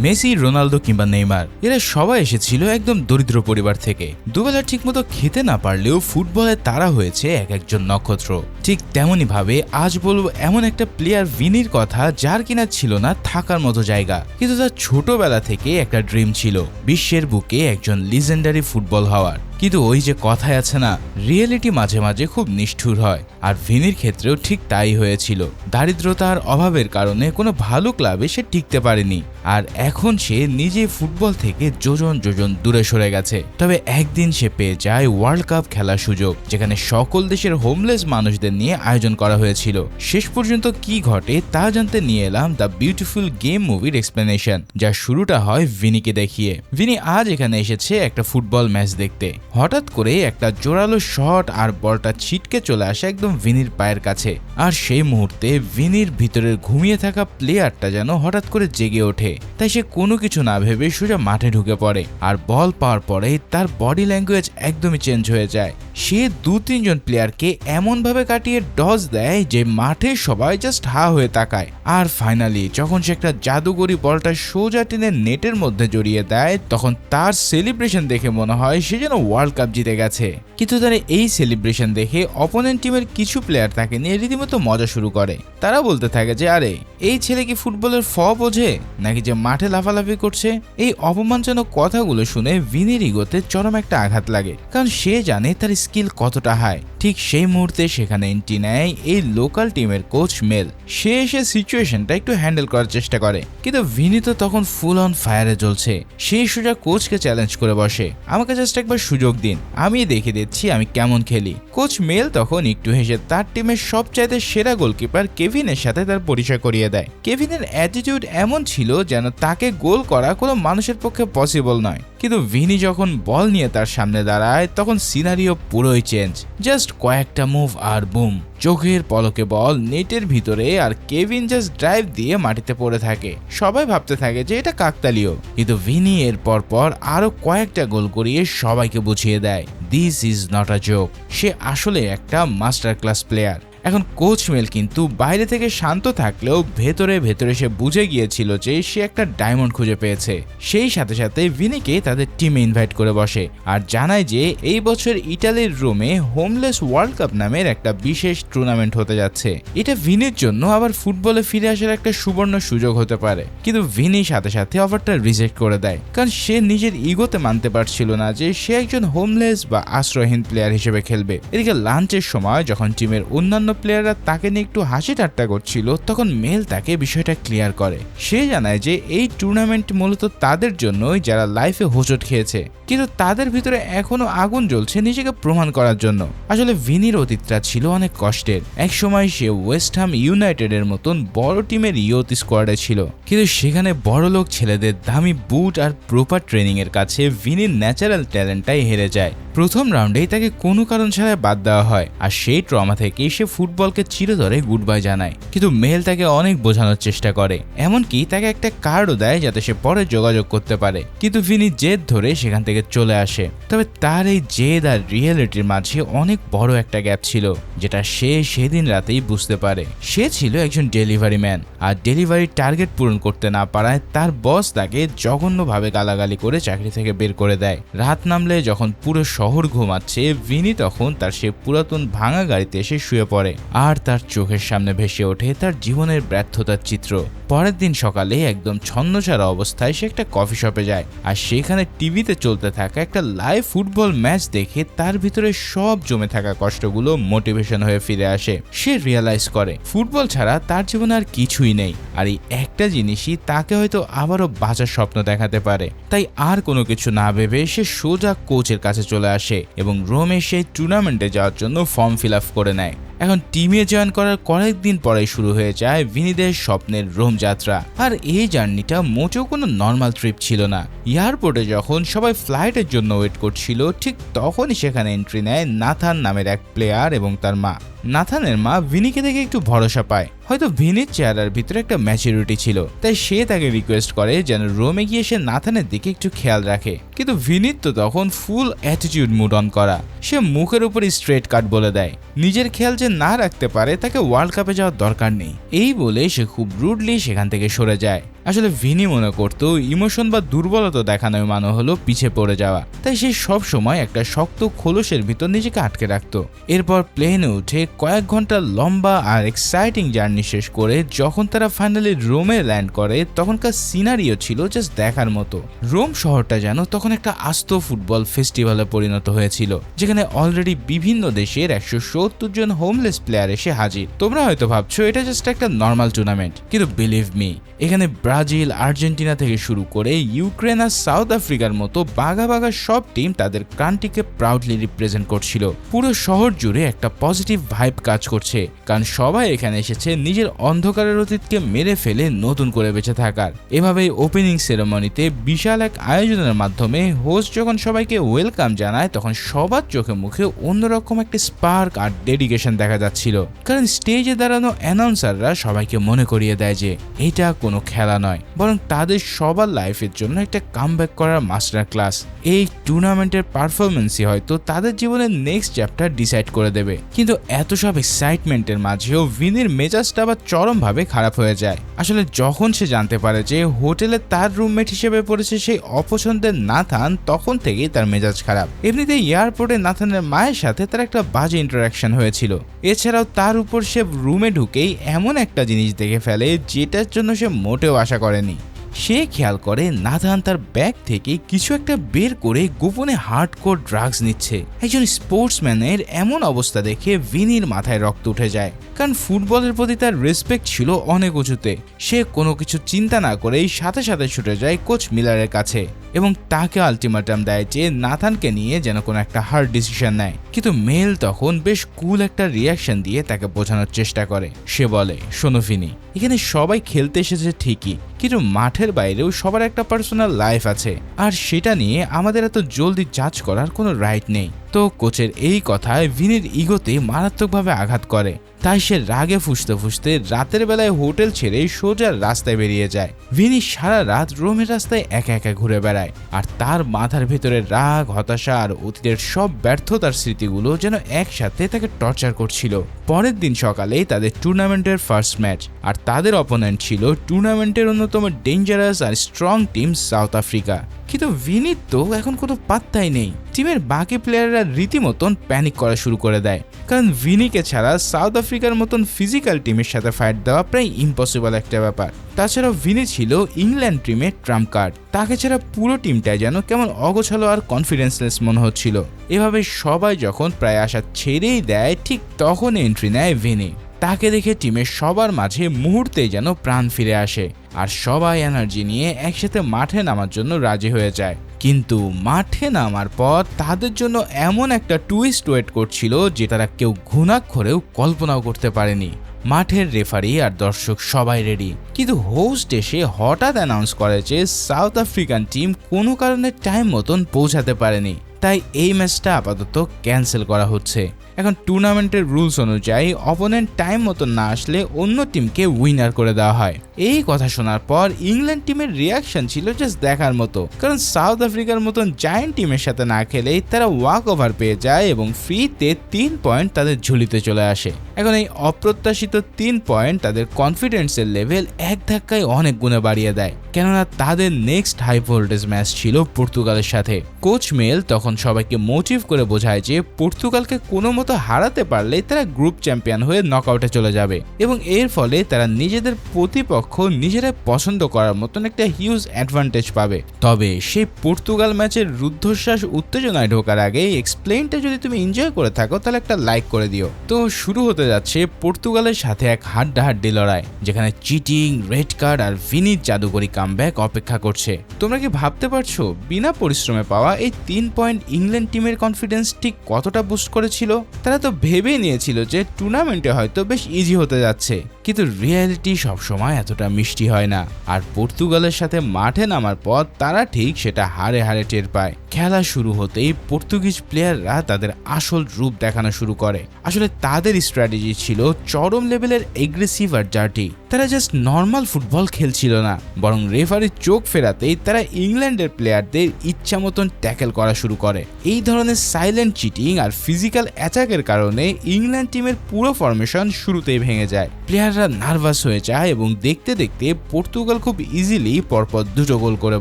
Messi, Ronaldo কিংবা Neymar এরা সবাই এসেছিল একদম দরিদ্র পরিবার থেকে। দুবেলা ঠিকমতো খেতে না পারলেও ফুটবলে তারা হয়েছে এক একজন নক্ষত্র। ঠিক তেমনই ভাবে আজ বলবো এমন একটা প্লেয়ার ভিনির কথা, যার কিনা ছিল না থাকার মতো জায়গা, কিন্তু তার ছোটবেলা থেকে একটা ড্রিম ছিল বিশ্বের বুকে একজন লিজেন্ডারি ফুটবল হওয়ার। কিন্তু ওই যে কথায় আছে না, রিয়েলিটি মাঝে মাঝে খুব নিষ্ঠুর হয়, আর ভিনির ক্ষেত্রেও ঠিক তাই হয়েছিল। দারিদ্রতার অভাবের কারণে কোনো ভালো ক্লাবে সে টিকতে পারেনি, আর এখন সে নিজে ফুটবল থেকে যোজন যোজন দূরে সরে গেছে। তবে একদিন সে পেয়ে যায় ওয়ার্ল্ড কাপ খেলার সুযোগ, যেখানে সকল দেশের হোমলেস মানুষদের নিয়ে আয়োজন করা হয়েছিল। শেষ পর্যন্ত কি ঘটে তা জানতে নিয়ে এলাম দ্য বিউটিফুল গেম মুভির এক্সপ্লেনেশন, যার শুরুটা হয় ভিনিকে দেখিয়ে। ভিনি আজ এখানে এসেছে একটা ফুটবল ম্যাচ দেখতে। হঠাৎ করে একটা জোরালো শট আর বলটা ছিটকে চলে আসে একদম ভিনির পায়ের কাছে, আর সেই মুহূর্তে ভিনির ভিতরের ঘুমিয়ে থাকা প্লেয়ারটা যেন হঠাৎ করে জেগে ওঠে। তাই সে কোনো কিছু না ভেবে সোজা মাঠে ঢুকে পড়ে, আর বল পাওয়ার পরে তার বডি ল্যাঙ্গুয়েজ একদমই চেঞ্জ হয়ে যায়। সে 2-3 প্লেয়ারকে এমন ভাবে কাটিয়ে ডজ দেয় যে মাঠে সবাই জাস্ট হা হয়ে তাকায়। আর ফাইনালি যখন সে একটা জাদুকরি বলটা সোজা টেনে নেটের মধ্যে জড়িয়ে দেয়, তখন তার সেলিব্রেশন দেখে মনে হয় সে যেন ওয়ার্ল্ড কাপ জিতে গেছে। কিন্তু তার এই সেলিব্রেশন দেখে অপোনেন্ট টিমের কিছু প্লেয়ার তাকে নিয়ে রীতিমতো মজা শুরু করে। তারা বলতে থাকে যে আরে এই ছেলে কি ফুটবলের বোঝে নাকি যে মাঠে লাফালাফি করছে। এই অপমানজনক কথাগুলো শুনে ভিনির ইগোতে চরম একটা আঘাত লাগে, কারণ সে জানে তার স্কিল কতটা হাই। ঠিক সেই মুহূর্তে সেখানে এন্ট্রি নেয় এই লোকাল টিমের কোচ মেল। সে এসে সিচুয়েশনটা একটু হ্যান্ডেল করার চেষ্টা করে, কিন্তু ভিনি তো তখন ফুল অন ফায়ারে জ্বলছে। সেই সোজা কোচকে চ্যালেঞ্জ করে বসে, আমাকে জাস্ট একবার সুযোগ দিন, আমি দেখিয়ে দিচ্ছি আমি কেমন খেলি। কোচ মেল তখন একটু হেসে তার টিমের সবচাইতে সেরা গোলকিপার কেভিনের সাথে তার পরিচয় করিয়ে দেয়। কেভিনের অ্যাটিটিউড এমন ছিল যেন তাকে গোল করা কোনো মানুষের পক্ষে পসিবল নয়। কিন্তু ভিনি যখন বল নিয়ে তার সামনে দাঁড়ায়, তখন সিনারিও পুরোই চেঞ্জ। জাস্ট কয়েকটা মুভ আর বুম, চোখের পলকে বল নেটের ভিতরে, আর কেভিন জাস্ট ড্রাইভ দিয়ে মাটিতে পড়ে থাকে। সবাই ভাবতে থাকে যে এটা কাকতালীয়, কিন্তু ভিনি এর পর আরো কয়েকটা গোল করিয়ে সবাইকে বুঝিয়ে দেয় this is not a joke. সে আসলে একটা মাস্টার ক্লাস প্লেয়ার। এখন কোচ মেল কিন্তু বাইরে থেকে শান্ত থাকলেও ভেতরে ভেতরে সে বুঝে গিয়েছিল যে সে একটা ডায়মন্ড খুঁজে পেয়েছে। সেই সাথে সাথে ভিনিকে তাদের টিমে ইনভাইট করে বসে, আর জানায় যে এই বছর ইটালির রোমে হোমলেস ওয়ার্ল্ড কাপ নামের একটা বিশেষ টুর্নামেন্ট হতে যাচ্ছে। এটা ভিনির জন্য আবার ফুটবলে ফিরে আসার একটা সুবর্ণ সুযোগ হতে পারে। কিন্তু ভিনি সাথে সাথে অফারটা রিজেক্ট করে দেয়, কারণ সে নিজের ইগোতে মানতে পারছিল না যে সে একজন হোমলেস বা আশ্রয়হীন প্লেয়ার হিসেবে খেলবে। এদিকে লাঞ্চের সময় যখন টিমের অন্যান্য প্লেয়াররা তাকে নিয়ে একটু হাসি ঠাট্টা করছিল, তখন মেল তাকে বিষয়টা ক্লিয়ার করে। সে জানায় যে এই টুর্নামেন্ট মূলত তাদের জন্যই যারা লাইফে হোঁচট খেয়েছে, কিন্তু তাদের ভিতরে এখনো আগুন জ্বলছে নিজেকে প্রমাণ করার জন্য। আসলে ভিনির অতীতটা ছিল অনেক কষ্টের। একসময় সে ওয়েস্ট হাম ইউনাইটেডের মতন বড় টিমের ইয়ুথ স্কোয়াডে ছিল, কিন্তু সেখানে বড়লোক ছেলেদের দামি বুট আর প্রপার ট্রেনিং এর কাছে ভিনির ন্যাচারাল ট্যালেন্টটাই হেরে যায়। প্রথম রাউন্ডেই তাকে কোনো কারণ ছাড়াই বাদ দেওয়া হয়, আর সেই ট্রমা থেকে সে ফুটবলকে চিরতরে গুড বাই জানায়। কিন্তু মেল তাকে অনেক বোঝানোর চেষ্টা করে, এমনকি তাকে একটা কার্ডও দেয় যাতে সে পরে যোগাযোগ করতে পারে। কিন্তু ভিনি জেদ ধরে সেখান থেকে চলে আসে। তবে তার এই জেদ আর রিয়েলিটির মাঝে অনেক বড় একটা গ্যাপ ছিল, যেটা সে সেদিন রাতেই বুঝতে পারে। সে ছিল একজন ডেলিভারি ম্যান, আর ডেলিভারি টার্গেট পূরণ করতে না পারায় তার বস তাকে জঘন্যভাবে গালাগালি করে চাকরি থেকে বের করে দেয়। রাত নামলে যখন পুরো শহর ঘুমাচ্ছে, ভিনি তখন তার সে পুরাতন ভাঙা গাড়িতে এসে শুয়ে পড়ে, আর তার চোখের সামনে ভেসে ওঠে তার জীবনের ব্যর্থতার চিত্র। পরের দিন সকালে একদম ছন্নছাড়া অবস্থায় সে একটা কফি শপে যায়, আর সেখানে টিভিতে চলতে থাকা একটা লাইভ ফুটবল ম্যাচ দেখে তার ভিতরে সব জমে থাকা কষ্টগুলো মোটিভেশন হয়ে ফিরে আসে। সে রিয়েলাইজ করে ফুটবল ছাড়া তার জীবনে আর কিছুই নেই, আর এই একটা জিনিসই তাকে হয়তো আবারও বাঁচার স্বপ্ন দেখাতে পারে। তাই আর কোনো কিছু না ভেবে সে সোজা কোচের কাছে চলে আসে এবং রোমে সেই টুর্নামেন্টে যাওয়ার জন্য ফর্ম ফিল আপ করে নেয়। এখন টিমে জয়েন করার কয়েকদিন পরেই শুরু হয়ে যায় ভিনিদের স্বপ্নের রোম যাত্রা। আর এই জার্নিটা মোটেও কোনো নর্মাল ট্রিপ ছিল না। এয়ারপোর্টে যখন সবাই ফ্লাইটের জন্য ওয়েট করছিল, ঠিক তখনই সেখানে এন্ট্রি নেয় নাথান নামের এক প্লেয়ার এবং তার মা। নাথানের মা ভিনিকে দেখে একটু ভরসা পায়, হয়তো ভিনির চেহারার ভিতরে একটা ম্যাচুরিটি ছিল, তাই সে তাকে রিকোয়েস্ট করে যেন রোমে গিয়ে সে নাথানের দিকে একটু খেয়াল রাখে। কিন্তু ভিনির তো তখন ফুল অ্যাটিটিউড মুড অন করা। সে মুখের উপর স্ট্রেট কাট বলে দেয় নিজের খেয়াল যে না রাখতে পারে তাকে ওয়ার্ল্ড কাপে যাওয়ার দরকার নেই। এই বলে সে খুব রুডলি সেখান থেকে সরে যায়। আসলে ভিনি মনে করতো ইমোশন বা দুর্বলতা দেখানোর মানে হলো পিছে পড়ে যাওয়া, তাই সে সব সময় একটা শক্ত খোলসের ভিতর নিজেকে আটকে রাখতো। এরপর প্লেনে উঠে কয়েক ঘন্টা লম্বা আর এক্সাইটিং জার্নি শেষ করে যখন তারা ফাইনালি রোমে ল্যান্ড করে, তখনকার সিনারিও ছিল জাস্ট দেখার মতো। রোম শহরটা যেন তখন একটা আস্ত ফুটবল ফেস্টিভ্যালে পরিণত হয়েছিল, যেখানে অলরেডি বিভিন্ন দেশের 170 জন হোমলেস প্লেয়ার এসে হাজির। তোমরা হয়তো ভাবছো এটা জাস্ট একটা নর্মাল টুর্নামেন্ট, কিন্তু বিলিভ মি, এখানে ব্রাজিল, আর্জেন্টিনা থেকে শুরু করে ইউক্রেন আর সাউথ আফ্রিকার মতো বাঘা বাঘা সব টিম তাদের কান্ট্রিকে প্রাউডলি রিপ্রেজেন্ট করছিল। পুরো শহর জুড়ে একটা পজিটিভ ভাইব কাজ করছে, কারণ সবাই এখানে এসেছে নিজের অন্ধকারের অতীতকে মেরে ফেলে নতুন করে বেঁচে থাকার। এভাবেই ওপেনিং সেরেমনিতে বিশাল এক আয়োজনের মাধ্যমে হোস্ট যখন সবাইকে ওয়েলকাম জানায়, তখন সবার চোখে মুখে অন্যরকম একটা স্পার্ক আর ডেডিকেশন দেখা যাচ্ছিল। কারণ স্টেজে দাঁড়ানো অ্যানাউন্সাররা সবাইকে মনে করিয়ে দেয় যে এটা কোনো খেলা নয়, বরং তাদের সবার লাইফের জন্য একটা কামব্যাক করার মাস্টার ক্লাস। এই টুর্নামেন্টের পারফরমেন্সই হয়তো তাদের জীবনের নেক্সট চ্যাপ্টার ডিসাইড করে দেবে। কিন্তু এত সব এক্সাইটমেন্টের মাঝেও ভিনির মেজাজটা আবার চরমভাবে খারাপ হয়ে যায়। আসলে যখন সে জানতে পারে যে হোটেলে তার রুমমেট হিসেবে পড়েছে সেই অপছন্দের নাথান, তখন থেকেই তার মেজাজ খারাপ। এমনিতেই এয়ারপোর্টে নাথানের মায়ের সাথে তার একটা বাজে ইন্টারাকশন হয়েছিল। এছাড়াও তার উপর সে রুমে ঢুকেই এমন একটা জিনিস দেখে ফেলে যেটার জন্য সে মোটেও আশা করেনি। সে খেয়াল করে নাথান তার ব্যাগ থেকে কিছু একটা বের করে গোপনে হার্ডকোর ড্রাগস নিচ্ছে। একজন স্পোর্টসম্যানের এমন অবস্থা দেখে ভিনির মাথায় রক্ত উঠে যায়, কারণ ফুটবলের প্রতি তার রেসপেক্ট ছিল অনেক উঁচুতে। সে কোনো কিছু চিন্তা না করেই সাথে সাথে ছুটে যায় কোচ মিলারের কাছে এবং তাকে আলটিমেটাম দেয় যে নাথানকে নিয়ে যেন কোনো একটা হার্ড ডিসিশন নেয়। কিন্তু মেল তখন বেশ কুল একটা রিয়াকশন দিয়ে তাকে বোঝানোর চেষ্টা করে। সে বলে, শোনো ভিনি, এখানে সবাই খেলতে এসেছে ঠিকই, কিন্তু মাঠের বাইরেও সবার একটা পার্সোনাল লাইফ আছে, আর সেটা নিয়ে আমাদের এত জলদি জাজ করার কোনো রাইট নেই। তো কোচের এই কথায় ভিনির ইগোতে মারাত্মকভাবে আঘাত করে, তাই সে রাগে ফুঁসতে ফুঁসতে রাতের বেলায় হোটেল ছেড়ে সোজা রাস্তায় বেরিয়ে যায়। ভিনি সারা রাত রোমের রাস্তায় একা একা ঘুরে বেড়ায়, আর তার মাথার ভেতরে রাগ, হতাশা আর অতীতের সব ব্যর্থতার স্মৃতিগুলো যেন একসাথে তাকে টর্চার করছিল। পরের দিন সকালেই তাদের টুর্নামেন্টের ফার্স্ট ম্যাচ, আর তাদের অপোনেন্ট ছিল টুর্নামেন্টের অন্যতম ডেঞ্জারাস আর স্ট্রং টিম সাউথ আফ্রিকা। কিন্তু ভিনির তো এখন কোনো পাত্তাই নেই। টিমের বাকি প্লেয়াররা রীতিমতন প্যানিক করা শুরু করে দেয়, কারণ ভিনিকে ছাড়া সাউথ আফ্রিকার মতন ফিজিক্যাল টিমের সাথে ফাইট দেওয়া প্রায় ইম্পসিবল একটা ব্যাপার। তাছাড়াও ভিনি ছিল ইংল্যান্ড টিমের ট্রাম্প কার্ড, তাকে ছাড়া পুরো টিমটাই যেন কেমন অগোছালো আর কনফিডেন্সলেস মনে হচ্ছিল। এভাবে সবাই যখন প্রায় আশা ছেড়েই দেয়, ঠিক তখন এন্ট্রি নেয় ভিনি। তাকে দেখে টিমের সবার মাঝে মুহূর্তেই যেন প্রাণ ফিরে আসে, আর সবাই এনার্জি নিয়ে একসাথে মাঠে নামার জন্য রাজি হয়ে যায়। কিন্তু মাঠে নামার পর তাদের জন্য এমন একটা টুইস্ট ওয়েট করছিল যে তারা কেউ ঘুণাক্ষরেও কল্পনাও করতে পারেনি। মাঠের রেফারি আর দর্শক সবাই রেডি, কিন্তু হোস্ট এসে হঠাৎ অ্যানাউন্স করে যে সাউথ আফ্রিকান টিম কোনো কারণে টাইম মতন পৌঁছাতে পারেনি, তাই এই ম্যাচটা আপাতত ক্যান্সেল করা হচ্ছে। এখন টুর্নামেন্টের রুলস অনুযায়ী অপোনেন্ট টাইম মতন না আসলে অন্য টিমকে উইনার করে দেওয়া হয়। এই কথা শোনার পর ইংল্যান্ড টিমের রিয়াকশন ছিল জাস্ট দেখার মতো, কারণ সাউথ আফ্রিকার মতন জায়ান্ট টিমের সাথে না খেলেই তারা ওয়াক ওভার পেয়ে যায় এবং ফ্রিতে 3 পয়েন্ট তাদের ঝুলিতে চলে আসে। এখন এই অপ্রত্যাশিত 3 পয়েন্ট তাদের কনফিডেন্সের লেভেল এক ধাক্কায় অনেক গুণে বাড়িয়ে দেয়, কেননা তাদের নেক্সট হাই ভোল্টেজ ম্যাচ ছিল পর্তুগালের সাথে। কোচ মেল তখন সবাইকে মোটিভ করে বোঝায় যে পর্তুগালকে কোনো মতো হারাতে পারলে তারা গ্রুপ চ্যাম্পিয়ন হয়ে নকআউটে চলে যাবে, এবং এর ফলে তারা নিজেদের প্রতিপক্ষ নিজেরাই পছন্দ করার মতন একটা হিউজ অ্যাডভান্টেজ পাবে। তবে সেই পর্তুগাল ম্যাচের রুদ্ধশ্বাস উত্তেজনায় ঢোকার আগে এক্সপ্লেইনটা যদি তুমি এনজয় করে থাকো তাহলে একটা লাইক করে দিও। তো শুরু হতে যাচ্ছে পর্তুগালের সাথে এক হাড্ডাহাড্ডি লড়াই, যেখানে চিটিং, রেড কার্ড আর ভিনির জাদুকরি কামব্যাক অপেক্ষা করছে। তোমরা কি ভাবতে পারছো বিনা পরিশ্রমে পাওয়া এই 3 পয়েন্ট ইংল্যান্ড টিমের কনফিডেন্স ঠিক কতটা বুস্ট করেছিল? তারা তো ভেবেই নিয়েছিল যে টুর্নামেন্টে হয়তো বেশ ইজি হতে যাচ্ছে, কিন্তু রিয়ালিটি সবসময় এতটা মিষ্টি হয় না। আর পর্তুগালের সাথে মাঠে নামার পর তারা ঠিক সেটা হারে হারে টের পায়। খেলা শুরু হতেই পর্তুগিজ প্লেয়াররা তাদের আসল রূপ দেখানো শুরু করে। আসলে তাদের স্ট্র্যাটেজি ছিল চরম লেভেলের এগ্রেসিভ আর ডার্টি। তারা জাস্ট নর্মাল ফুটবল খেলছিল না, বরং রেফারির চোখ ফেরাতেই তারা ইংল্যান্ডের প্লেয়ারদের ইচ্ছা মতন ট্যাকেল করা শুরু করে। এই ধরনের সাইলেন্ট চিটিং আর ফিজিক্যাল অ্যাটাকের কারণে ইংল্যান্ড টিমের পুরো ফরমেশন শুরুতেই ভেঙে যায়। প্লেয়াররা নার্ভাস হয়ে যায় এবং দেখতে দেখতে পর্তুগাল খুব ইজিলি পরপর 2টো গোল করে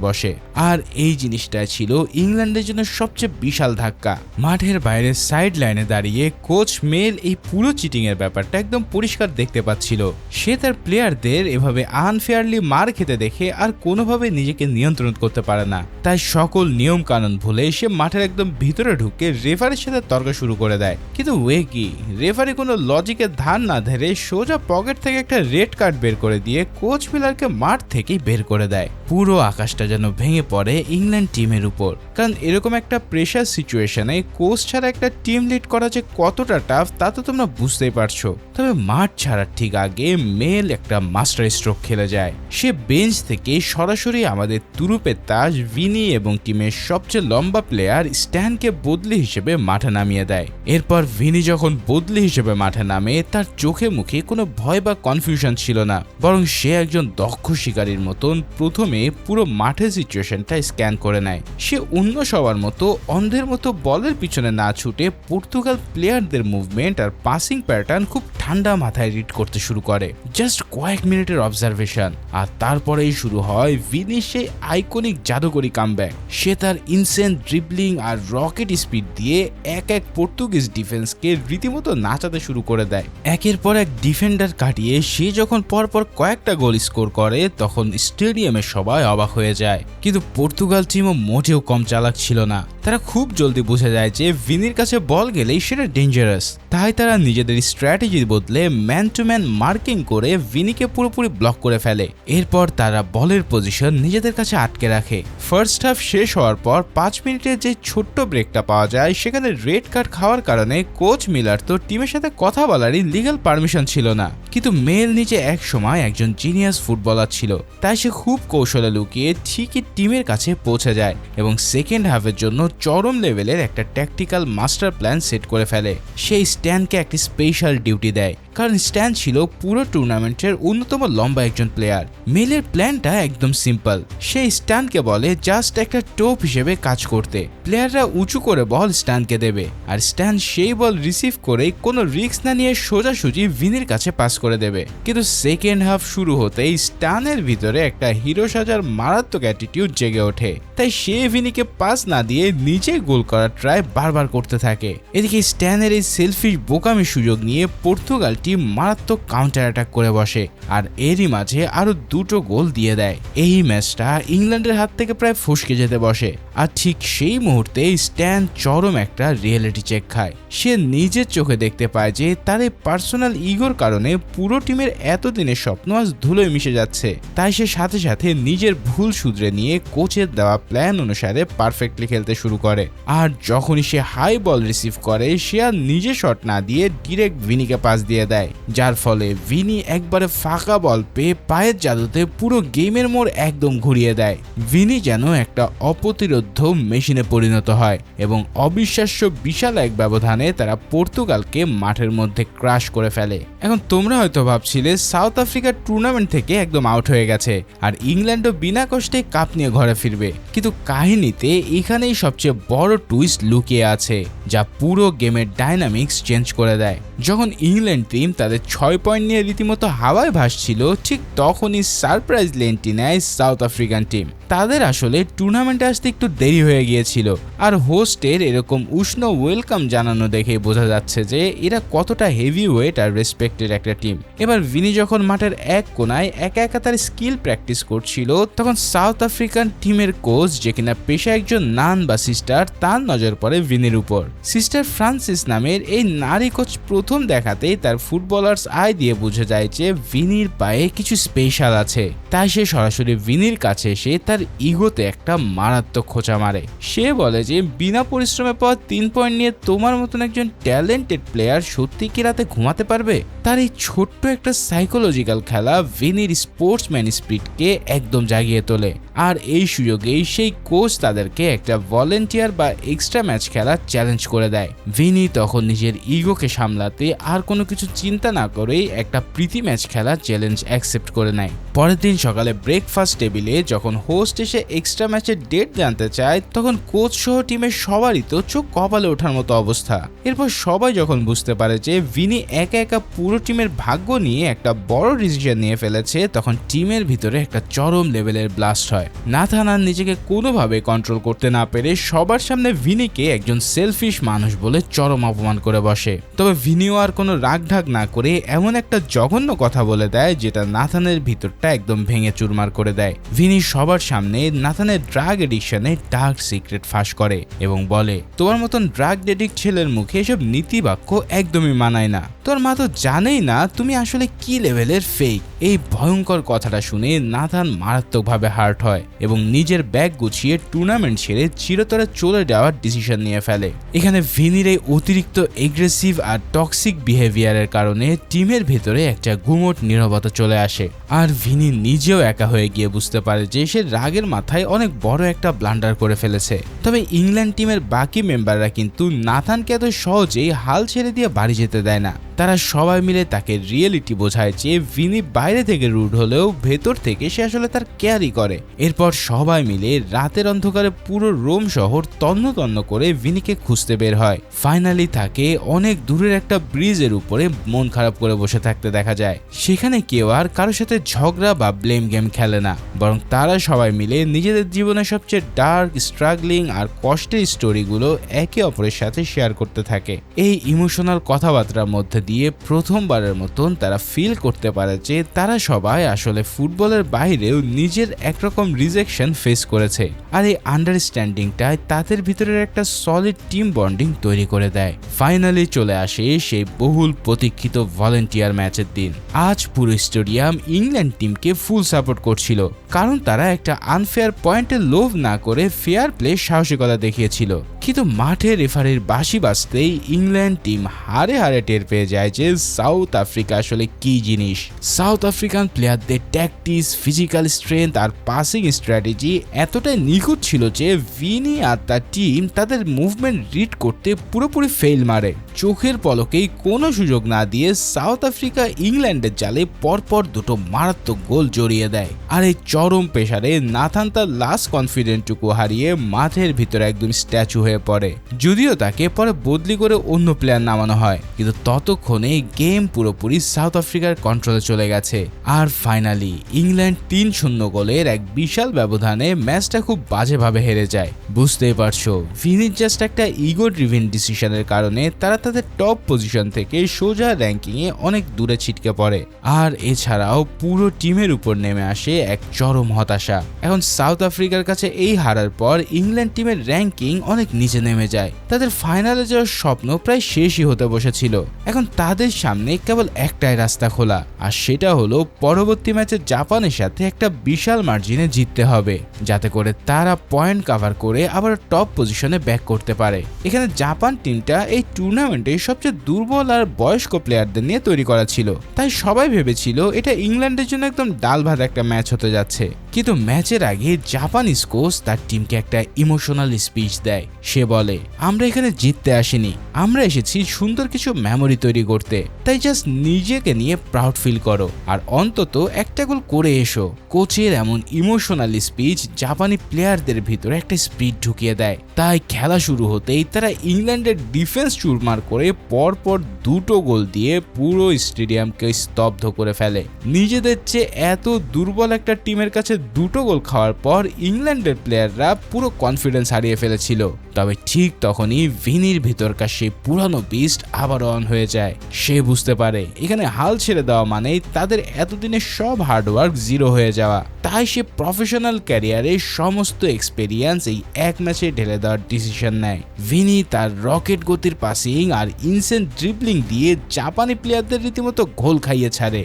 বসে। আর এই জিনিসটা ছিল ইংল্যান্ডের জন্য সবচেয়ে বিশাল ধাক্কা। মাঠের বাইরে সাইড লাইনে দাঁড়িয়ে কোচ মেল এই পুরো চিটিং এর ব্যাপারটা একদম পরিষ্কার দেখতে পাচ্ছিল। সে তার প্লেয়ারদের এভাবে আনফেয়ারলি মার খেতে দেখে আর কোনোভাবে নিজেকে নিয়ন্ত্রণ করতে পারে না। তাই সকল নিয়ম কানুন ভুলে সে মাঠের একদম ভিতরে ঢুকে রেফারির সাথে তর্ক শুরু করে দেয়। কিন্তু ওয়ে কি, রেফারি কোনো লজিকের ধার না ধরে সোজা পকেট থেকে একটা রেড কার্ড বের করে দিয়ে কোচ মিলারকে মাঠ থেকেই বের করে দেয়। পুরো আকাশটা যেন ভেঙে পড়ে ইংল্যান্ড টিমের উপর। কারণ এরকম একটা প্রেশার সিচুয়েশনে কোচ ছাড়া একটা টিম লিড করা যে কতটা টাফ তা তো তোমরা বুঝতেই পারছো। তবে মাঠ ছাড়ার ঠিক আগে মেল একটা মাস্টার স্ট্রোক খেলে যায়। সে বেঞ্চ থেকে সরাসরি আমাদের তুরুপের তাস ভিনি এবং টিমের সবচেয়ে লম্বা প্লেয়ার স্ট্যানকে বদলি হিসেবে মাঠে নামিয়ে দেয়। এরপর ভিনি যখন বদলি হিসেবে মাঠে নামে তার চোখে মুখে কোনো ভয় বা কনফিউশন ছিল না, বরং সে একজন দক্ষ শিকারীর মতন প্রথমে পুরো মাঠের সিচুয়েশনটা স্ক্যান করে নেয়। সে অন্য সবার মতো অন্ধের মতো বলের পিছনে না ছুটে পর্তুগাল প্লেয়ারদের মুভমেন্ট আর পাসিং প্যাটার্ন খুব ঠান্ডা মাথায় রিড করতে শুরু করে। জাস্ট কয়েক মিনিটের অবজারভেশন আর তারপরেই শুরু হয় ভিনির সেই আইকনিক জাদুকরি কামব্যাক। সে তার ইনসেন ড্রিবলিং আর রকেট স্পিড দিয়ে এক এক পর্তুগিজ ডিফেন্সকে রীতিমতো নাচাতে শুরু করে দেয়। একের পর এক ডিফেন্ডার কাটিয়ে সে যখন পরপর কয়েকটা গোল স্কোর করে তখন স্টেডিয়ামে সবাই অবাক হয়ে যায়। কিন্তু পর্তুগাল টিমও মোটেও কম চালাক ছিল না। তারা খুব জলদি বুঝে যায় যে ভিনির কাছে বল গেলেই সেটা ডেঞ্জারাস। তাই তারা নিজেদের স্ট্র্যাটেজি বদলে ম্যান টু ম্যান মার্কিং করে ভিনিকে পুরোপুরি ব্লক করে ফেলে। এরপর তারা বলের পজিশন নিজেদের কাছে আটকে রাখে। ফার্স্ট হাফ শেষ হওয়ার পর 5 মিনিটের যে ছোট্ট ব্রেকটা পাওয়া যায় সেখানে রেড কার্ড খাওয়ার কারণে কোচ মিলার তো টিমের সাথে কথা বলারই লিগ্যাল পারমিশন ছিল না। কিন্তু মেল নিচে এক সময় একজন জিনিয়াস ফুটবলার ছিল, তাই সে খুব কৌশলে লুকিয়ে ঠিকই টিমের কাছে পৌঁছে যায় এবং সেকেন্ড হাফের জন্য চরম লেভেলের একটা ট্যাকটিক্যাল মাস্টার প্ল্যান সেট করে ফেলে। সেই স্ট্যানকে একটি স্পেশাল ডিউটি দেয়, কারণ স্ট্যান ছিল পুরো টুর্নামেন্টের অন্যতম লম্বা একজন প্লেয়ার। মেলের প্ল্যানটা একদম সিম্পল। সেই স্ট্যানকে বলে জাস্ট একটা টোপ হিসেবে কাজ করতে। প্লেয়াররা উঁচু করে বল স্ট্যানকে দেবে আর স্ট্যান সেই বল রিসিভ করে কোনো রিস্ক না নিয়ে সোজাসুজি ভিনির কাছে পাস করে দেবে। কিন্তু সেকেন্ড হাফ শুরু হতেই স্ট্যানের ভিতরে একটা হিরো সাজার মারাত্মক অ্যাটিটিউড জেগে ওঠে। তাই সে ভিনিকে পাস না দিয়ে নিজে গোল করার ট্রাই বারবার করতে থাকে। এদিকে স্ট্যানের এই সেলফিশ বোকামি সুযোগ নিয়ে পর্তুগাল টিম মারাত্মক কাউন্টার অ্যাটাক করে বসে আর এরই মাঝে আরো 2টো গোল দিয়ে দেয়। এই ম্যাচটা ইংল্যান্ডের হাত থেকে প্রায় ফসকে যেতে বসে। আর ঠিক সেই মুহূর্তে স্ট্যান চরম একটা রিয়েলিটি চেক খায়। সে নিজের চোখে দেখতে পায় যে তার এই পার্সোনাল ইগোর কারণে পুরো টিমের এতদিনের স্বপ্ন আজ ধুলোয় মিশে যাচ্ছে। তাই সে সাথে সাথে নিজের ভুল শুধরে নিয়ে কোচের দেওয়া প্ল্যান অনুসারে পারফেক্টলি খেলতে শুরু করে। আর যখনই সে হাই বল রিসিভ করে সে আর নিজে শট না দিয়ে ডিরেক্ট ভিনিকে পাস দিয়ে দেয়, যার ফলে ভিনি একবারে ফাঁকা বল পেয়ে পায়ের জাদুতে পুরো গেমের মোড় একদম ঘুরিয়ে দেয়। ভিনি যেন একটা অপ্রতিরোধ্য মেশিনে পরিণত হয় এবং অবিশ্বাস্য বিশাল এক ব্যবধানে তারা পর্তুগালকে মাঠের মধ্যে ক্রাশ করে ফেলে। এখন তোমরা হয়তো ভাবছিলে সাউথ আফ্রিকার টুর্নামেন্ট থেকে একদম আউট হয়ে গেছে আর ইংল্যান্ডও বিনা কষ্টে কাপ নিয়ে ঘরে ফিরবে, কিন্তু কাহিনীতে এখানেই সবচেয়ে বড় টুইস্ট লুকিয়ে আছে যা পুরো গেমের ডাইনামিক্স চেঞ্জ করে দেয়। যখন ইংল্যান্ড টিম তাদের 6 পয়েন্ট নিয়ে রীতিমতো হাওয়ায় ভাসছিল ঠিক তখনই সারপ্রাইজ এন্ট্রি নেয় সাউথ আফ্রিকান টিম। তাদের আসলে টুর্নামেন্টে আসতে একটু দেরি হয়ে গিয়েছিল আর হোস্টের এরকম উষ্ণ ওয়েলকাম জানানো দেখে বোঝা যাচ্ছে যে এরা কতটা হেভি ওয়েট আর রেসপেক্টেড একটা টিম। এবার ভিনি যখন মাঠের এক কোনায় একা একা তার স্কিল প্র্যাকটিস করছিল তখন সাউথ আফ্রিকান টিমের কোচ, যে কিনা পেশা একজন নান বা সিস্টার, তার নজর পড়ে ভিনির উপর। সিস্টার ফ্রান্সিস নামের এই নারী কোচ প্রথম দেখাতেই তার ফুটবলার্স আই দিয়ে বুঝে যায় যে ভিনির পায়ে কিছু স্পেশাল আছে। তাই সে সরাসরি ভিনির কাছে এসে তার ইগোতে একটা মারাত্মক খোঁচা মারে। সে বলে যে বিনা পরিশ্রমে পাওয়া 3 পয়েন্ট নিয়ে তোমার মতন একজন ট্যালেন্টেড প্লেয়ার সত্যি কি রাতে ঘুমাতে পারবে? তার এই ছোট্ট একটা সাইকোলজিক্যাল খেলা ভিনির স্পোর্টসম্যান স্পিরিটকে একদম জাগিয়ে তোলে। আর এই সুযোগেই সেই কোচ তাদেরকে একটা ভলেন্টিয়ার বা এক্সট্রা ম্যাচ খেলার চ্যালেঞ্জ করে দেয়। ভিনি তখন নিজের ইগোকে সামলাতে আর কোনো কিছু চিন্তা না করেই একটা প্রীতি ম্যাচ খেলার চ্যালেঞ্জ অ্যাকসেপ্ট করে নেয়। পরের দিন সকালে ব্রেকফাস্ট টেবিলে যখন হোস্ট এসে এক্সট্রা ম্যাচের ডেট জানতে চায়, তখন কোচ সহ টিমের সবারই তো চোখ কপালে ওঠার মতো অবস্থা। এরপর সবাই যখন বুঝতে পারে যে ভিনি একা একা পুরো টিমের ভাগ্য নিয়ে একটা বড় ডিসিশন নিয়ে ফেলেছে, তখন টিমের ভিতরে একটা চরম লেভেলের ব্লাস্ট হয়। নাথান আর নিজেকে কোনোভাবে কন্ট্রোল করতে না পেরে সবার সামনে ভিনিকে একজন সেলফিশ মানুষ বলে চরম অপমান করে বসে। তবে ভিনিও আর কোনো রাগঢাক না করে এমন একটা জঘন্য কথা বলে দেয় যেটা নাথানের ভিতরটা একদম ভেঙে চুরমার করে দেয়। ভিনি সবার সামনে নাথানের ড্রাগ এডিকশনের ডার্ক সিক্রেট ফাঁস করে এবং বলে, তোমার মতন ড্রাগ এডিক্ট ছেলের মুখে এসব নীতিবাক্য একদমই মানায় না। তোর মা তো জানেই না তুমি আসলে কি লেভেলের ফেক। এই ভয়ঙ্কর কথাটা শুনে নাথান মারাত্মকভাবে হার্ট হয় এবং নিজের ব্যাগ গুছিয়ে টুর্নামেন্ট ছেড়ে চিরতরে চলে যাওয়ার ডিসিশন নিয়ে ফেলে। এখানে ভিনির এই অতিরিক্ত এগ্রেসিভ আর টক্সিক বিহেভিয়ারের কারণে টিমের ভেতরে একটা গুমোট নীরবতা চলে আসে। আর ভিনি নিজেও একা হয়ে গিয়ে বুঝতে পারে যে সে রাগের মাথায় অনেক বড় একটা ব্লান্ডার করে ফেলেছে। তবে ইংল্যান্ড টিমের বাকি মেম্বাররা কিন্তু নাথানকে এত সহজেই হাল ছেড়ে দিয়ে বাড়ি যেতে দেয় না। তারা সবাই মিলে তাকে রিয়েলিটি বোঝায় যে ভিনি বাইরে থেকে রুড হলেও ভেতর থেকে সে আসলে তার কেয়ারই করে। এরপর সবাই মিলে রাতের অন্ধকারে পুরো রোম শহর তন্ন তন্ন করে ভিনিকে খুঁজতে বের হয়। ফাইনালি তাকে অনেক দূরের একটা ব্রিজের উপরে মন খারাপ করে বসে থাকতে দেখা যায়। সেখানে কেউ আর কারোর সাথে ঝগড়া বা ব্লেম গেম খেলে না, বরং তারা সবাই মিলে নিজেদের জীবনের সবচেয়ে ডার্ক, স্ট্রাগলিং আর কষ্টের স্টোরিগুলো একে অপরের সাথে শেয়ার করতে থাকে। এই ইমোশনাল কথাবার্তার মধ্যে দিয়ে প্রথমবারের মতন তারা ফিল করতে পারে যে তারা সবাই আসলে ফুটবলের বাইরেও নিজের একরকম রিজেকশন ফেস করেছে। আর এই আন্ডারস্ট্যান্ডিংটাই তাদের ভিতরের একটা সলিড টিম বন্ডিং তৈরি করে দেয়। ফাইনালি চলে আসে সেই বহুল প্রতীক্ষিত ভলেন্টিয়ার ম্যাচের দিন। আজ পুরো স্টেডিয়াম ইংল্যান্ড টিমকে ফুল সাপোর্ট করছিল, কারণ তারা একটা আনফেয়ার পয়েন্টে লোভ না করে ফেয়ার প্লে সাহসিকতা দেখিয়েছিল। কিন্তু মাঠে রেফারির বাঁশি বাজতেই ইংল্যান্ড টিম হারে হারে টের পেয়ে যায় যে সাউথ আফ্রিকা আসলে কি জিনিস। সাউথ আফ্রিকান প্লেয়ারদের ট্যাকটিক্স, ফিজিক্যাল স্ট্রেংথ আর পাসিং স্ট্র্যাটেজি এতটাই নিখুঁত ছিল যে ভিনি আর তার টিম তাদের মুভমেন্ট রিড করতে পুরোপুরি ফেল মারে। চোখের পলকেই কোনো সুযোগ না দিয়ে সাউথ আফ্রিকা ইংল্যান্ডের জালে পরপর দুটো মারাত্মক গোল জড়িয়ে দেয়। আর এই চরম প্রেসারে নাথান তার লাস্ট কনফিডেন্টটুকু হারিয়ে মাঠের ভিতরে একদম স্ট্যাচু হয়ে পড়ে। যদিও তাকে পরে বদলি করে অন্য প্লেয়ার নামানো হয়, কিন্তু ততক্ষণে গেম পুরোপুরি সাউথ আফ্রিকার কন্ট্রোলে চলে গেছে। আর ফাইনালি ইংল্যান্ড 3-0 গোলের এক বিশাল ব্যবধানে ম্যাচটা খুব বাজেভাবে হেরে যায়। বুঝতেই পারছো, ভিনির জাস্ট একটা ইগো ড্রিভেন ডিসিশনের কারণে তারা তাদের টপ পজিশন থেকে সোজা র্যাঙ্কিংয়ে অনেক দূরে ছিটকে পড়ে। আর এছাড়াও পুরো টিমের উপর নেমে আসে এক চরম হতাশা। এখন সাউথ আফ্রিকার কাছে এই হারার পর ইংল্যান্ড টিমের র্যাঙ্কিং অনেক নিচে নেমে যায়। তাদের ফাইনালে যাওয়ার স্বপ্ন প্রায় শেষই হতে বসেছিল। এখন তাদের সামনে কেবল একটাই রাস্তা খোলা, আর সেটা হলো পরবর্তী ম্যাচে জাপানের সাথে একটা বিশাল মার্জিনে জিততে হবে, যাতে করে তারা পয়েন্ট কভার করে আবার টপ পজিশনে ব্যাক করতে পারে। এখানে জাপান টিমটা এই টুর্নামেন্টে সবচেয়ে দুর্বল আর বয়স্ক প্লেয়ারদের নিয়ে তৈরি করা ছিল, তাই সবাই ভেবেছিল এটা ইংল্যান্ডের জন্য একদম ডাল ভাত একটা ম্যাচ হতে যাচ্ছে। কিন্তু ম্যাচের আগে জাপানিজ কোচ তার টিমকে একটা ইমোশনাল স্পিচ দেয়। সে বলে, আমরা এখানে জিততে আসিনি, আমরা এসেছি সুন্দর কিছু মেমোরি তৈরি করতে, তাই জাস্ট নিজেকে নিয়ে প্রাউড ফিল করো আর অন্তত একটা গোল করে এসো। কোচের এমন ইমোশনাল স্পিচ জাপানি প্লেয়ারদের ভিতরে একটা স্পিড ঢুকিয়ে দেয়। তাই খেলা শুরু হতেই তারা ইংল্যান্ডের ডিফেন্স চুরমার করে পরপর দুটো গোল দিয়ে পুরো স্টেডিয়ামকে স্তব্ধ করে ফেলে। নিজেদের চেয়ে এত দুর্বল একটা টিমের কাছে দুটো গোল খাওয়ার পর ইংল্যান্ডের প্লেয়াররা পুরো কনফিডেন্স হারিয়ে ফেলেছিল। তবে ঠিক তখনই ভিনির ভিতরকার সেই পুরানো বিস্ট আবার অন হয়ে যায়। সে বুঝতে পারে এখানে হাল ছেড়ে দেওয়া মানেই তাদের এতদিনের সব হার্ডওয়ার্ক জিরো হয়ে যাওয়া। তাই সে প্রফেশনাল ক্যারিয়ারে সমস্ত এক্সপেরিয়েন্স এই এক ম্যাচে ঢেলে দেওয়ার ডিসিশন নেয়। ভিনি তার রকেট গতির পাসিং আর ইনসেন্ট ড্রিবলিং দিয়ে জাপানি প্লেয়ারদের রীতিমতো গোল খাইয়ে ছাড়ে।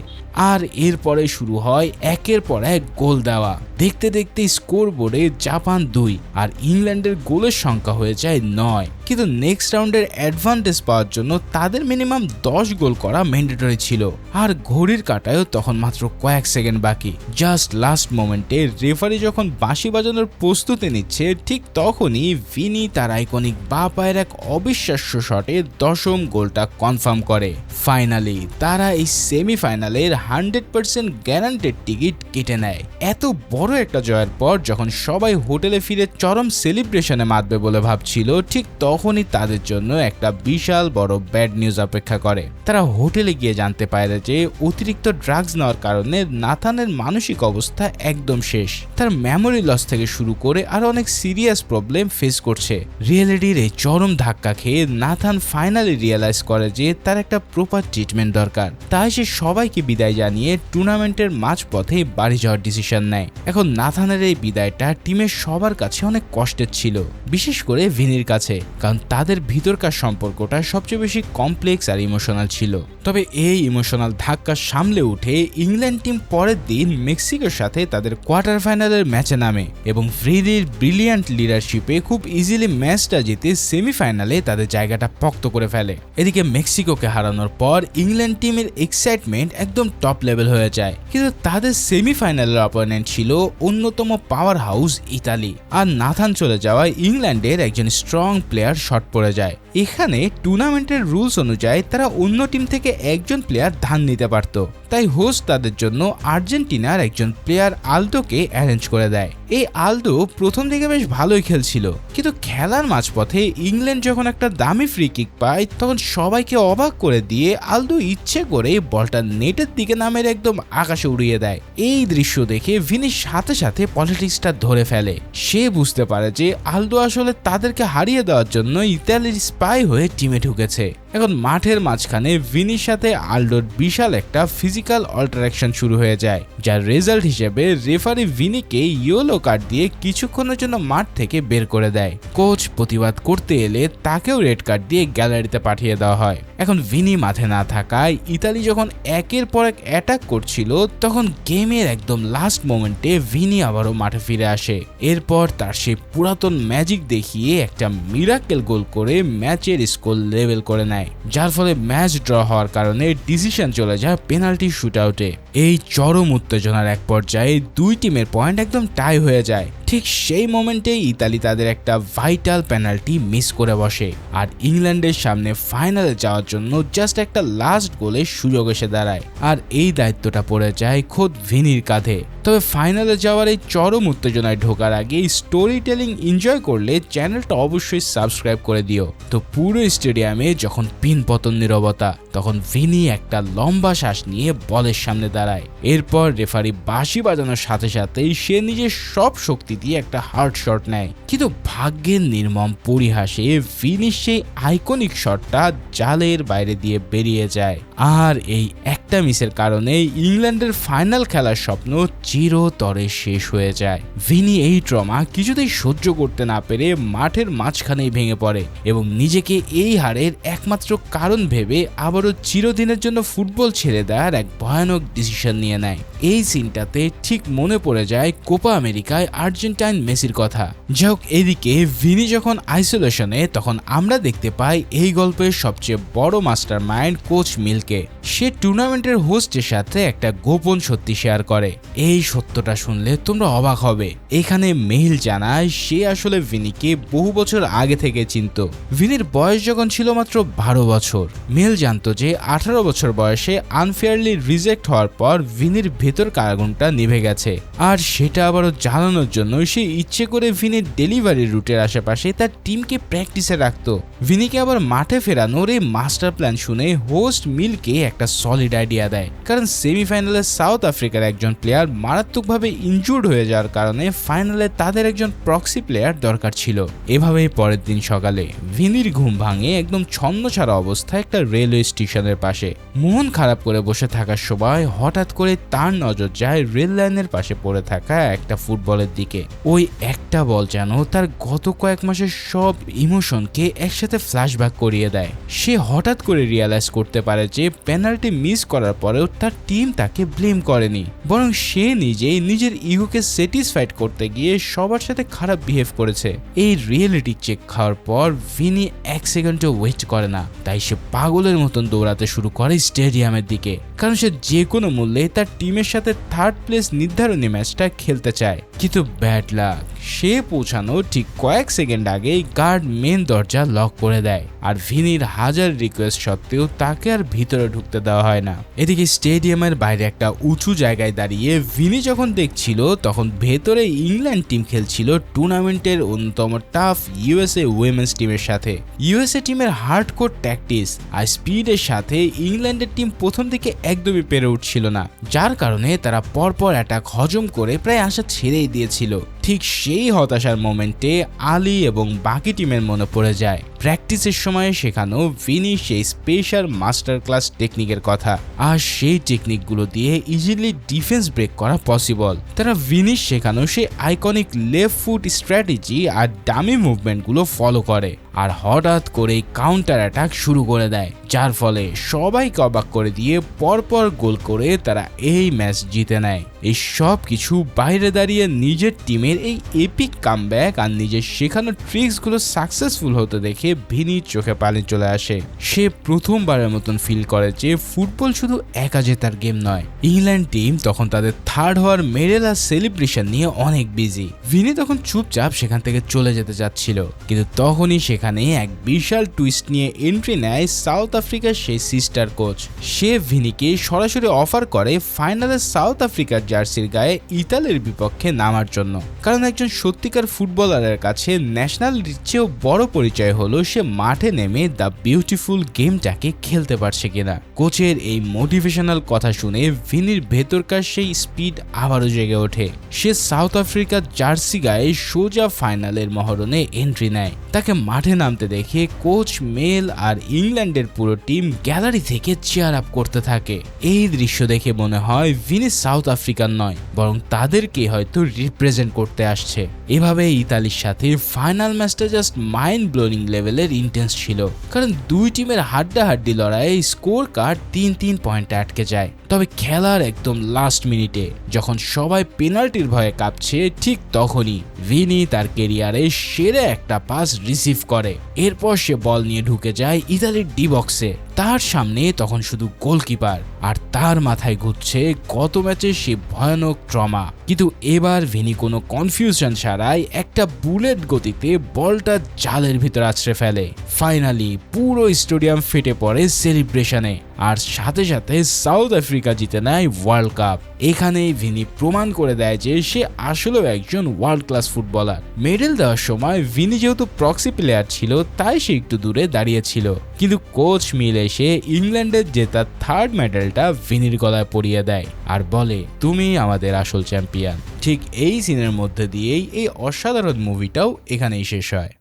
আর এরপরে শুরু হয় একের পর এক গোল দেওয়া। ধাওয়া। দেখতে দেখতে স্কোর বোর্ডে জাপান 2 আর ইংল্যান্ডের গোলের সংখ্যা হয়ে যায় 9। কিন্তু নেক্সট রাউন্ডের অ্যাডভান্টেজ পাওয়ার জন্য তাদের মিনিমাম 10 গোল করা ম্যান্ডেটরি ছিল, আর ঘড়ির কাঁটায়ও তখন মাত্র কয়েক সেকেন্ড বাকি। জাস্ট লাস্ট মোমেন্টে রেফারি যখন বাঁশি বাজানোর প্রস্তুতি নিচ্ছে, ঠিক তখনই ভিনি তার আইকনিক বাঁ পায়ের এক অবিশ্বাস্য শটে 10ম গোলটা কনফার্ম করে। ফাইনালি তারা এই সেমিফাইনালের 100% গ্যারান্টেড টিকিট কেটে নেয়। এত বড় একটা জয়ের পর যখন সবাই হোটেলে ফিরে চরম সেলিব্রেশনে মাতবে বলে ভাবছিল, ঠিক তখনই তাদের জন্য একটা বিশাল বড় ব্যাড নিউজ অপেক্ষা করে। তারা হোটেলে গিয়ে জানতে পারে যে অতিরিক্ত ড্রাগস নেওয়ার কারণে নাথানের মানসিক অবস্থা একদম শেষ। তার মেমোরি লস থেকে শুরু করে আরো অনেক সিরিয়াস প্রবলেম ফেস করছে। রিয়েলিটির এই চরম ধাক্কা খেয়ে নাথান ফাইনালি রিয়েলাইজ করে যে তার একটা প্রপার ট্রিটমেন্ট দরকার। তাই সে সবাইকে বিদায় জানিয়ে টুর্নামেন্টের মাঝপথে বাড়ি যাওয়ার ডিসিশন নেয়। এখন নাথানের এই বিদায়টা টিমের সবার কাছে অনেক কষ্টের ছিল, বিশেষ করে ভিনির কাছে, কারণ তাদের ভিতরকার সম্পর্কটা সবচেয়ে বেশি কমপ্লেক্স আর ইমোশনাল ছিল। তবে এই ইমোশনাল ধাক্কা সামলে উঠে ইংল্যান্ড টিম পরের দিন মেক্সিকোর সাথে তাদের কোয়ার্টার ফাইনালের ম্যাচে নামে এবং ভিনির ব্রিলিয়ান্ট লিডারশিপে খুব ইজিলি ম্যাচটা জিতে সেমিফাইনালে তাদের জায়গাটা পক্ত করে ফেলে। এদিকে মেক্সিকোকে হারানোর পর ইংল্যান্ড টিমের এক্সাইটমেন্ট একদম টপ লেভেল হয়ে যায়, কিন্তু তাদের সেমিফাইনালের অপোনেন্ট ছিল অন্যতম পাওয়ার হাউস ইতালি, আর নাথান চলে যাওয়ায় ইংল্যান্ডের একজন স্ট্রং প্লেয়ার শর্ট পড়ে যায়। এখানে টুর্নামেন্টের রুলস অনুযায়ী তারা অন্য টিম থেকে একজন প্লেয়ার ধার নিতে পারত, তাই হোস্ট তাদের জন্য আর্জেন্টিনার একজন প্লেয়ার আলদোকে অ্যারেঞ্জ করে দেয়। এই আলদো প্রথম দিকে বেশ ভালোই খেলছিল, কিন্তু খেলার মাঝপথে ইংল্যান্ড যখন একটা দামি ফ্রি কিক পায় তখন সবাইকে অবাক করে দিয়ে আলদো ইচ্ছে করে বলটা নেটের দিকে নামের একদম আকাশে উড়িয়ে দেয়। এই দৃশ্য দেখে ভিনি সাথে সাথে পলিটিক্সটা ধরে ফেলে। সে বুঝতে পারে যে আলদো আসলে তাদেরকে হারিয়ে দেওয়ার জন্য ইতালির স্পাই হয়ে টিমে ঢুকেছে। এখন মাঠের মাঝখানে ভিনির সাথে আলদোর বিশাল একটা ফিজিক্যাল অল্টারাকশন শুরু হয়ে যায়, যার রেজাল্ট হিসেবে রেফারি ভিনিকে ইয়েলো কার্ড দিয়ে কিছুক্ষণের জন্য মাঠ থেকে বের করে দেয়। কোচ প্রতিবাদ করতে এলে তাকেও রেড কার্ড দিয়ে গ্যালারিতে পাঠিয়ে দেওয়া হয়। এখন ভিনি মাঠে না থাকায় ইতালি যখন একের পর এক অ্যাটাক করছিল, তখন গেমের একদম লাস্ট মোমেন্টে ভিনি আবারও মাঠে ফিরে আসে। এরপর তার সেই পুরাতন ম্যাজিক দেখিয়ে একটা মিরাকেল গোল করে ম্যাচের স্কোর লেভেল করে নেয়, যার ফলে ম্যাচ ড্র হওয়ার কারণে ডিসিশন চলে যায় পেনাল্টি শুটআউটে। এই চরম উত্তেজনার এক পর্যায়ে দুই টিমের পয়েন্ট একদম টাই হয়ে যায়। ঠিক সেই মোমেন্টে ইতালি তাদের একটা ভাইটাল পেনাল্টি মিস করে বসে, আর ইংল্যান্ডের সামনে ফাইনালে যাওয়ার জন্য জাস্ট একটা লাস্ট গোলের সুযোগ এসে দাঁড়ায়, আর এই দায়িত্বটা পড়ে যায় খোদ ভিনির কাঁধে। তবে ফাইনালে যাওয়ার এই চরম উত্তেজনায় ঢোকার আগে স্টোরি টেলিং এনজয় করলে চ্যানেলটা অবশ্যই সাবস্ক্রাইব করে দিও। তো পুরো স্টেডিয়ামে যখন পিন পতন নীরবতা, তখন ভিনি একটা লম্বা শ্বাস নিয়ে বলের সামনে দাঁড়ায়। এরপর রেফারি বাঁশি বাজানোর সাথে সাথেই সে নিজের সব শক্তি দিয়ে একটা হার্ড শট নেয়, কিন্তু ভাগ্যের নির্মম পরিহাসে ভিনি সেই আইকনিক শটটা জালের বাইরে দিয়ে বেরিয়ে যায়। আর এই একটা মিসের কারণে ইংল্যান্ডের ফাইনাল খেলার স্বপ্ন চিরতরে শেষ হয়ে যায়। ভিনি এই ট্রমা কিছুতেই সহ্য করতে না পেরে মাঠের মাঝখানেই ভেঙে পড়ে এবং নিজেকে এই হারের একমাত্র কারণ ভেবে আবারও চিরদিনের জন্য ফুটবল ছেড়ে দেওয়ার এক ভয়ানক ডিসিশন নিয়ে নেয়। এই সিনটাতে ঠিক মনে পড়ে যায় কোপা আমেরিকায় আর্জেন্টাইন মেসির কথা। যাই হোক, এদিকে ভিনি যখন আইসোলেশনে, তখন আমরা দেখতে পাই এই গল্পের সবচেয়ে বড় মাস্টার মাইন্ড কোচ মিলকে। সে টুর্নামেন্টের হোস্টের সাথে একটা গোপন সত্যি শেয়ার করে। এই সত্যটা শুনলে তোমরা অবাক হবে। এখানে মেহিল জানায় সে আসলে ভিনিকে বহু বছর আগে থেকে চিনত। ভিনির বয়স যখন ছিল মাত্র 12 বছর। মেহিল জানতো যে 18 বছর বয়সে আনফেয়ারলি রিজেক্ট হওয়ার পর ভিনির ভেতর আগুনটা নিভে গেছে, আর সেটা আবারও জ্বালানোর জন্য সে ইচ্ছে করে ভিনির ডেলিভারি রুটের আশেপাশে তার টিমকে প্র্যাকটিসে রাখতো। ভিনিকে আবার মাঠে ফেরানোর এই মাস্টার প্ল্যান শুনে হোস্ট মিলকে একটা সলিড আইডিয়া দেয়, কারণ সেমিফাইনালে সাউথ আফ্রিকার একজন প্লেয়ার মারাত্মকভাবে ইনজুর্ড হয়ে যাওয়ার কারণে ফাইনালে তাদের একজন প্রক্সি প্লেয়ার দরকার ছিল। এভাবেই পরের দিন সকালে ভিনির ঘুম ভাঙে একদম ছন্নছাড়া অবস্থায় একটা রেলওয়ে স্টেশনের পাশে। মন খারাপ করে বসে থাকার সময় হঠাৎ করে তার নজর যায় রেল লাইনের পাশে পড়ে থাকা একটা ফুটবলের দিকে। ওই একটা বল যেন তার গত কয়েক মাসের সব ইমোশনকে একসাথে ফ্ল্যাশব্যাক করিয়ে দেয়। সে হঠাৎ করে রিয়ালাইজ করতে পারে যে পেনাল্টি মিস করার পরেও তার টিম তাকে ব্লেম করেনি, বরং সে নিজেই নিজের ইগোকে স্যাটিসফাইড করতে গিয়ে সবার সাথে খারাপ বিহেভ করেছে। এই রিয়েলিটি চেক খাওয়ার পর ভিনি এক সেকেন্ডও ওয়েট করে না, তাই সে পাগলের মতন দৌড়াতে শুরু করে স্টেডিয়ামের দিকে, কারণ সে যে কোনো মূল্যে তার টিমের সাথে থার্ড প্লেস নির্ধারণী ম্যাচটা খেলতে চায়। কিন্তু ব্যাড লাক, সে পৌঁছানো ঠিক কয়েক সেকেন্ড আগেই গার্ড মেন দরজা লক করে দেয়, আর ভিনির হাজার রিকোয়েস্ট সত্ত্বেও তাকে আর ভিতরে ঢুকতে দেওয়া হয় না। এদিকে স্টেডিয়ামের বাইরে একটা উঁচু জায়গায় দাঁড়িয়ে ভিনি যখন দেখছিল, তখন ভেতরে ইংল্যান্ড টিম খেলছিল টুর্নামেন্টের অন্যতম টাফ ইউএসএ উইমেন্স টিমের সাথে। ইউএসএ টিমের হার্ডকোর ট্যাকটিক্স আর স্পিডের সাথে ইংল্যান্ডের টিম প্রথম দিকে একদমই পেরে উঠছিল না, যার কারণে তারা পরপর অ্যাটাক হজম করে প্রায় আশা ছেড়েই দিয়েছিল। ঠিক সেই হতাশার মোমেন্টে আলী এবং বাকি টিমের মনে পড়ে যায় প্র্যাকটিসের সময় শেখানো ভিনি সেই স্পেশাল মাস্টার ক্লাস টেকনিকের কথা, আর সেই টেকনিকগুলো দিয়ে ইজিলি ডিফেন্স ব্রেক করা পসিবল। তারা ভিনির শেখানো সেই আইকনিক লেফট ফুট স্ট্র্যাটেজি আর ডামি মুভমেন্টগুলো ফলো করে, আর হঠাৎ করে কাউন্টার অ্যাটাক শুরু করে দেয়, যার ফলে সবাইকে অবাক করে দিয়ে পরপর গোল করে তারা এই ম্যাচ জিতে নেয়। এই সব কিছু বাইরে দাঁড়িয়ে নিজের টিমের এই এপিক কামব্যাক আর নিজের শেখানো ট্রিক্সগুলো সাকসেসফুল হতে দেখে ভিনির চোখে পানি চলে আসে। সে প্রথমবারের মতন ফিল করে যে ফুটবল শুধু একা জেতার গেম নয়। ইংল্যান্ড টিম তখন তাদের থার্ড হওয়ার মেডেল আর সেলিব্রেশন নিয়ে অনেক বিজি। ভিনি তখন চুপচাপ সেখান থেকে চলে যেতে যাচ্ছিল, কিন্তু তখনই সেখানে এক বিশাল টুইস্ট নিয়ে এন্ট্রি নেয় সাউথ আফ্রিকার সেই সিস্টার কোচ। সে ভিনিকে সরাসরি অফার করে ফাইনালে সাউথ আফ্রিকার জার্সির গায়ে ইতালির বিপক্ষে নামার জন্য, কারণ একজন সত্যিকার ফুটবলারের কাছে ন্যাশনালিটির চেয়েও বড় পরিচয় হলো সে মাঠে নেমে দ্য বিউটিফুল গেমটাকে খেলতে পারছে কিনা। কোচের এই মোটিভেশনাল কথা শুনে ভিনির ভেতরকার সেই স্পিড আবারও জেগে ওঠে। সে সাউথ আফ্রিকার জার্সি গায়ে সোজা ফাইনালের মহরণে এন্ট্রি নেয়। তাকে মাঠে নামতে দেখে কোচ মেল আর ইংল্যান্ডের পুরো টিম গ্যালারি থেকে চেয়ার আপ করতে থাকে। এই দৃশ্য দেখে মনে হয় ভিনি সাউথ আফ্রিকান নয়, বরং তাদেরকে হয়তো রিপ্রেজেন্ট করতে আসছে। এভাবে ইতালির সাথে ফাইনাল ম্যাচটা জাস্ট মাইন্ড ব্লোয়িং লেভেলের ইন্টেন্স ছিল, কারণ দুই টিমের হাড্ডাহাড্ডি লড়াইয়ে স্কোর কার্ড 3-3 পয়েন্টে আটকে যায়। তবে খেলার একদম লাস্ট মিনিটে যখন সবাই পেনাল্টির ভয়ে কাঁপছে, ঠিক তখনই ভিনি তার ক্যারিয়ারে সেরা একটা পাস রিসিভ করে। এরপর সে বল নিয়ে ঢুকে যায় ইতালির ডি বক্সে। তার সামনে তখন শুধু গোলকিপার, আর তার মাথায় ঘুরছে গত ম্যাচে সে ভয়ানক ট্রমা। কিন্তু এবার ভিনি কোনো কনফিউশন ছাড়াই একটা বুলেট গতিতে বলটা জালের ভিতর আছড়ে ফেলে। ফাইনালি পুরো স্টেডিয়াম ফেটে পড়ে সেলিব্রেশনে, আর সাথে সাথে সাউথ আফ্রিকা জিতে নেয় ওয়ার্ল্ড কাপ। এখানেই ভিনি প্রমাণ করে দেয় যে সে আসলেও একজন ওয়ার্ল্ড ক্লাস ফুটবলার। মেডেল দেওয়ার সময় ভিনি যেহেতু প্রক্সি প্লেয়ার ছিল, তাই সে একটু দূরে দাঁড়িয়েছিল, কিন্তু কোচ মিল এসে ইংল্যান্ডের জেতা থার্ড মেডেলটা ভিনির গলায় পরিয়ে দেয় আর বলে, তুমি আমাদের আসল চ্যাম্পিয়ন। ঠিক এই সিনের মধ্যে দিয়েই এই অসাধারণ মুভিটাও এখানেই শেষ হয়।